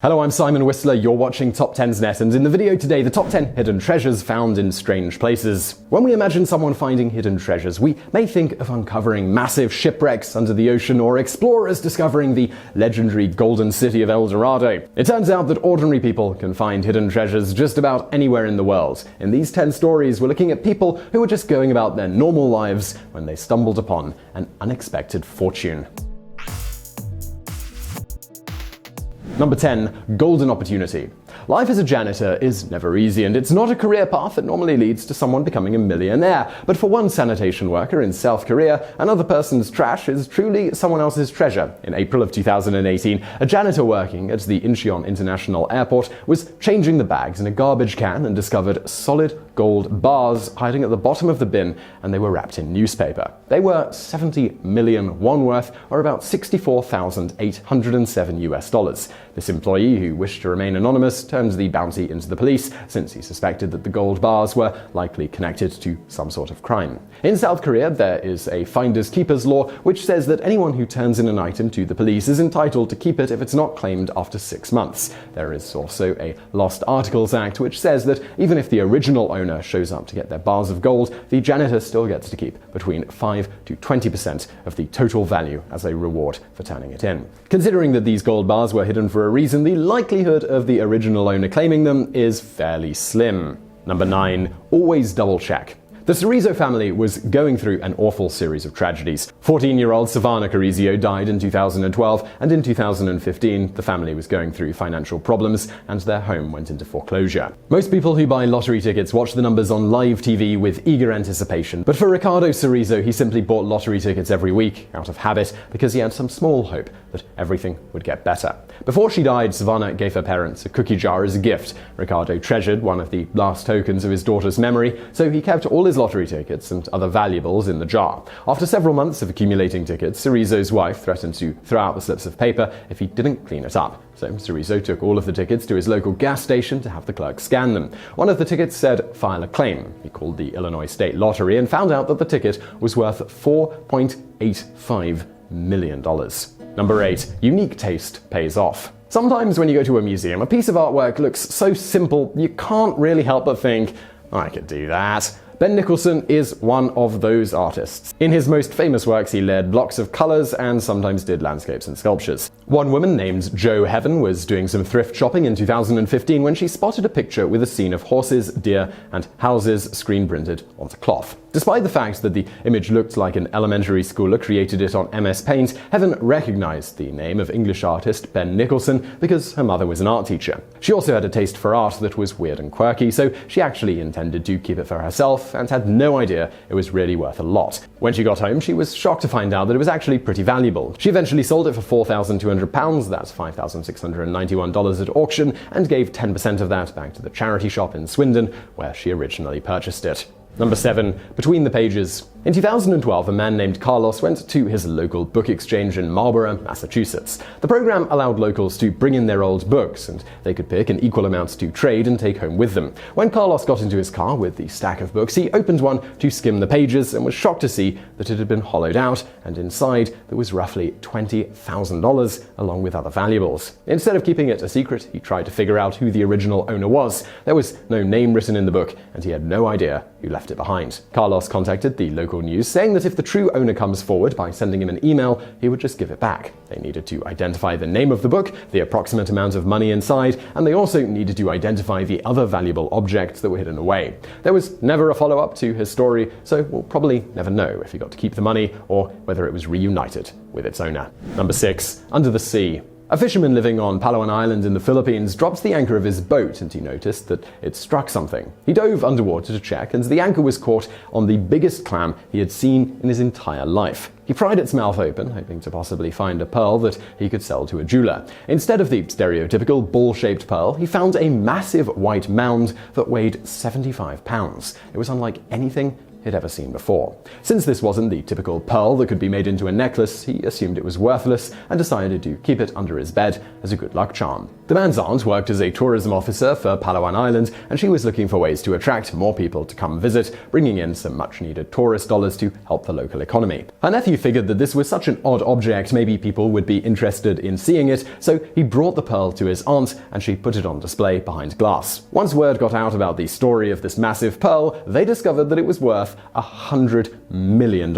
Hello, I'm Simon Whistler, you're watching TopTenzNet, and in the video today, the top 10 hidden treasures found in strange places. When we imagine someone finding hidden treasures, we may think of uncovering massive shipwrecks under the ocean or explorers discovering the legendary golden city of El Dorado. It turns out that ordinary people can find hidden treasures just about anywhere in the world. In these 10 stories, we're looking at people who were just going about their normal lives when they stumbled upon an unexpected fortune. Number 10. Golden opportunity. Life as a janitor is never easy, and it's not a career path that normally leads to someone becoming a millionaire. But for one sanitation worker in South Korea, another person's trash is truly someone else's treasure. In April of 2018, a janitor working at the Incheon International Airport was changing the bags in a garbage can and discovered solid gold bars hiding at the bottom of the bin, and they were wrapped in newspaper. They were 70 million won worth, or about $64,807 US. This employee, who wished to remain anonymous, turned the bounty into the police since he suspected that the gold bars were likely connected to some sort of crime. In South Korea, there is a finders keepers law which says that anyone who turns in an item to the police is entitled to keep it if it's not claimed after 6 months. There is also a Lost Articles Act which says that even if the original owner shows up to get their bars of gold, the janitor still gets to keep between 5 to 20% of the total value as a reward for turning it in. Considering that these gold bars were hidden for a reason, the likelihood of the original owner claiming them is fairly slim. Number 9. Always double check. The Cerezo family was going through an awful series of tragedies. 14-year-old Savannah Carrizio died in 2012, and in 2015, the family was going through financial problems, and their home went into foreclosure. Most people who buy lottery tickets watch the numbers on live TV with eager anticipation, but for Ricardo Cerezo, he simply bought lottery tickets every week out of habit because he had some small hope that everything would get better. Before she died, Savannah gave her parents a cookie jar as a gift. Ricardo treasured one of the last tokens of his daughter's memory, so he kept all his lottery tickets and other valuables in the jar. After several months of accumulating tickets, Cerezo's wife threatened to throw out the slips of paper if he didn't clean it up. So Cerezo took all of the tickets to his local gas station to have the clerk scan them. One of the tickets said, "File a claim." He called the Illinois State Lottery and found out that the ticket was worth $4.85 million. Number 8. Unique taste pays off. Sometimes when you go to a museum, a piece of artwork looks so simple you can't really help but think, I could do that. Ben Nicholson is one of those artists. In his most famous works, he layered blocks of colors and sometimes did landscapes and sculptures. One woman named Jo Heaven was doing some thrift shopping in 2015 when she spotted a picture with a scene of horses, deer, and houses screen printed onto cloth. Despite the fact that the image looked like an elementary schooler created it on MS Paint, Heaven recognized the name of English artist Ben Nicholson because her mother was an art teacher. She also had a taste for art that was weird and quirky, so she actually intended to keep it for herself and had no idea it was really worth a lot. When she got home, she was shocked to find out that it was actually pretty valuable. She eventually sold it for £4,200, that's $5,691 at auction, and gave 10% of that back to the charity shop in Swindon where she originally purchased it. Number 7. Between the pages. In 2012, a man named Carlos went to his local book exchange in Marlborough, Massachusetts. The program allowed locals to bring in their old books, and they could pick an equal amount to trade and take home with them. When Carlos got into his car with the stack of books, he opened one to skim the pages and was shocked to see that it had been hollowed out, and inside there was roughly $20,000 along with other valuables. Instead of keeping it a secret, he tried to figure out who the original owner was. There was no name written in the book, and he had no idea who left it behind. Carlos contacted the local news saying that if the true owner comes forward by sending him an email, he would just give it back. They needed to identify the name of the book, the approximate amount of money inside, and they also needed to identify the other valuable objects that were hidden away. There was never a follow-up to his story, so we'll probably never know if he got to keep the money or whether it was reunited with its owner. Number 6. Under the sea. A fisherman living on Palawan Island in the Philippines dropped the anchor of his boat and he noticed that it struck something. He dove underwater to check, and the anchor was caught on the biggest clam he had seen in his entire life. He pried its mouth open, hoping to possibly find a pearl that he could sell to a jeweler. Instead of the stereotypical ball-shaped pearl, he found a massive white mound that weighed 75 pounds. It was unlike anything he'd ever seen before. Since this wasn't the typical pearl that could be made into a necklace, he assumed it was worthless and decided to keep it under his bed as a good luck charm. The man's aunt worked as a tourism officer for Palawan Island, and she was looking for ways to attract more people to come visit, bringing in some much-needed tourist dollars to help the local economy. Her nephew figured that this was such an odd object, maybe people would be interested in seeing it, so he brought the pearl to his aunt, and she put it on display behind glass. Once word got out about the story of this massive pearl, they discovered that it was worth $100 million.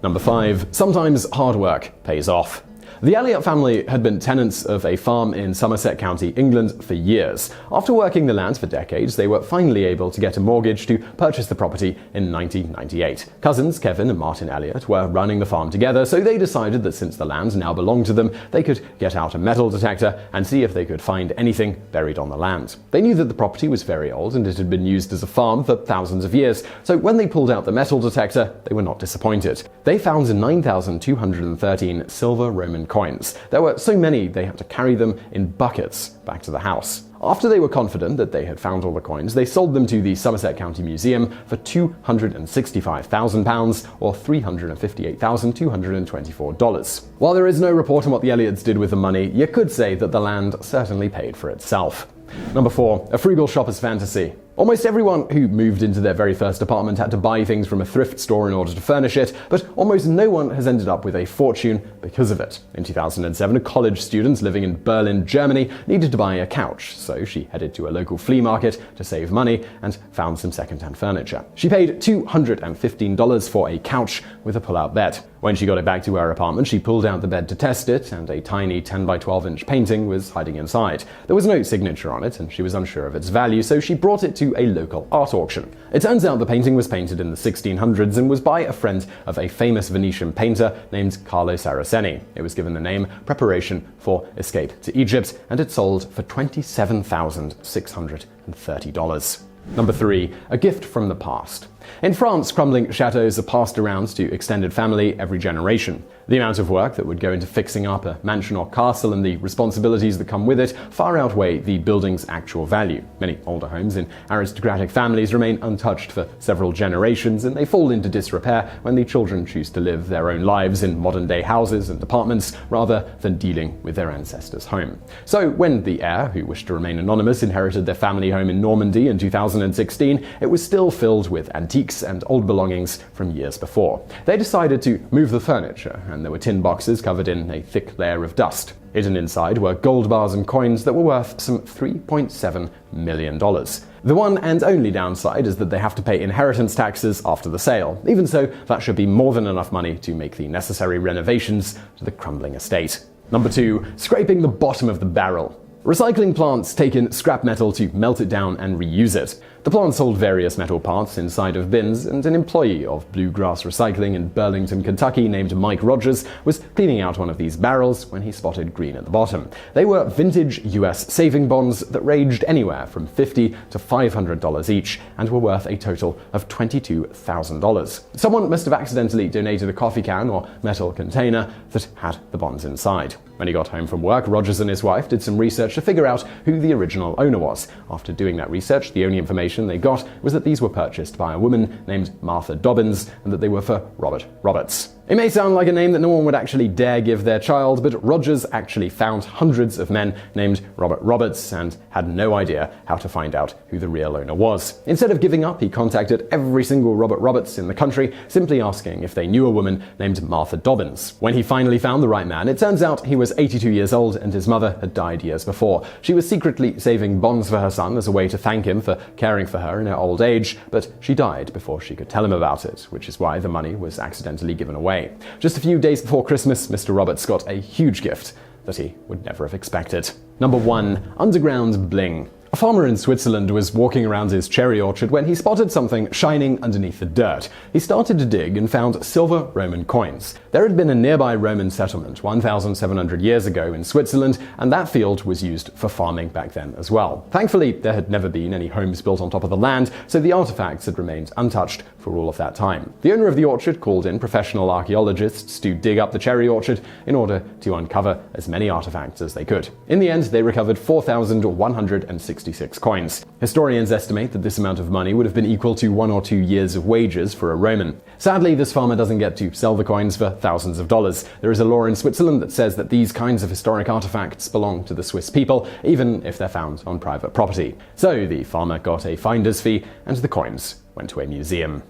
Number 5. Sometimes hard work pays off. The Elliot family had been tenants of a farm in Somerset County, England for years. After working the land for decades, they were finally able to get a mortgage to purchase the property in 1998. Cousins Kevin and Martin Elliot were running the farm together, so they decided that since the land now belonged to them, they could get out a metal detector and see if they could find anything buried on the land. They knew that the property was very old and it had been used as a farm for thousands of years, so when they pulled out the metal detector, they were not disappointed. They found 9,213 silver Roman coins. There were so many they had to carry them in buckets back to the house. After they were confident that they had found all the coins, they sold them to the Somerset County Museum for £265,000 or $358,224. While there is no report on what the Elliots did with the money, you could say that the land certainly paid for itself. Number 4. A frugal shopper's fantasy. Almost everyone who moved into their very first apartment had to buy things from a thrift store in order to furnish it, but almost no one has ended up with a fortune because of it. In 2007, a college student living in Berlin, Germany, needed to buy a couch, so she headed to a local flea market to save money and found some second-hand furniture. She paid $215 for a couch with a pull-out bed. When she got it back to her apartment, she pulled out the bed to test it, and a tiny 10 by 12 inch painting was hiding inside. There was no signature on it, and she was unsure of its value, so she brought it to a local art auction. It turns out the painting was painted in the 1600s and was by a friend of a famous Venetian painter named Carlo Saraceni. It was given the name Preparation for Escape to Egypt, and it sold for $27,630. Number 3. A gift from the past. In France, crumbling chateaux are passed around to extended family every generation. The amount of work that would go into fixing up a mansion or castle and the responsibilities that come with it far outweigh the building's actual value. Many older homes in aristocratic families remain untouched for several generations, and they fall into disrepair when the children choose to live their own lives in modern-day houses and apartments rather than dealing with their ancestors' home. So when the heir, who wished to remain anonymous, inherited their family home in Normandy in 2016, it was still filled with antiques and old belongings from years before. They decided to move the furniture, and there were tin boxes covered in a thick layer of dust. Hidden inside were gold bars and coins that were worth some $3.7 million. The one and only downside is that they have to pay inheritance taxes after the sale. Even so, that should be more than enough money to make the necessary renovations to the crumbling estate. Number 2. Scraping the bottom of the barrel. Recycling plants take in scrap metal to melt it down and reuse it. The plant sold various metal parts inside of bins, and an employee of Bluegrass Recycling in Burlington, Kentucky named Mike Rogers was cleaning out one of these barrels when he spotted green at the bottom. They were vintage US saving bonds that ranged anywhere from $50 to $500 each and were worth a total of $22,000. Someone must have accidentally donated a coffee can or metal container that had the bonds inside. When he got home from work, Rogers and his wife did some research to figure out who the original owner was. After doing that research, the only information they got was that these were purchased by a woman named Martha Dobbins and that they were for Robert Roberts. It may sound like a name that no one would actually dare give their child, but Rogers actually found hundreds of men named Robert Roberts and had no idea how to find out who the real owner was. Instead of giving up, he contacted every single Robert Roberts in the country, simply asking if they knew a woman named Martha Dobbins. When he finally found the right man, it turns out he was 82 years old and his mother had died years before. She was secretly saving bonds for her son as a way to thank him for caring for her in her old age, but she died before she could tell him about it, which is why the money was accidentally given away. Just a few days before Christmas, Mr. Roberts got a huge gift that he would never have expected. Number 1. Underground Bling. A farmer in Switzerland was walking around his cherry orchard when he spotted something shining underneath the dirt. He started to dig and found silver Roman coins. There had been a nearby Roman settlement 1,700 years ago in Switzerland, and that field was used for farming back then as well. Thankfully, there had never been any homes built on top of the land, so the artifacts had remained untouched for all of that time. The owner of the orchard called in professional archaeologists to dig up the cherry orchard in order to uncover as many artifacts as they could. In the end, they recovered 4,160 66 coins. Historians estimate that this amount of money would have been equal to 1 or 2 years of wages for a Roman. Sadly, this farmer doesn't get to sell the coins for thousands of dollars. There is a law in Switzerland that says that these kinds of historic artifacts belong to the Swiss people, even if they're found on private property. So the farmer got a finder's fee, and the coins went to a museum.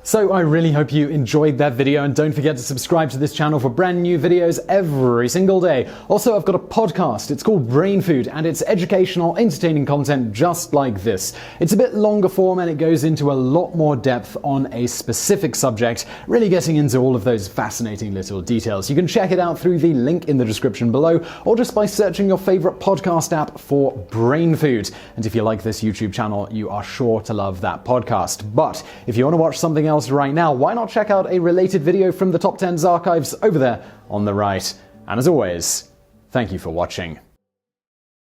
So I really hope you enjoyed that video, and don't forget to subscribe to this channel for brand new videos every single day. Also, I've got a podcast. It's called BrainFood, and it's educational, entertaining content just like this. It's a bit longer form, and it goes into a lot more depth on a specific subject, really getting into all of those fascinating little details. You can check it out through the link in the description below, or just by searching your favorite podcast app for BrainFood. And if you like this YouTube channel, you are sure to love that podcast. But if you want to watch something else right now, why not check out a related video from the TopTenz archives over there on the right? And as always, thank you for watching.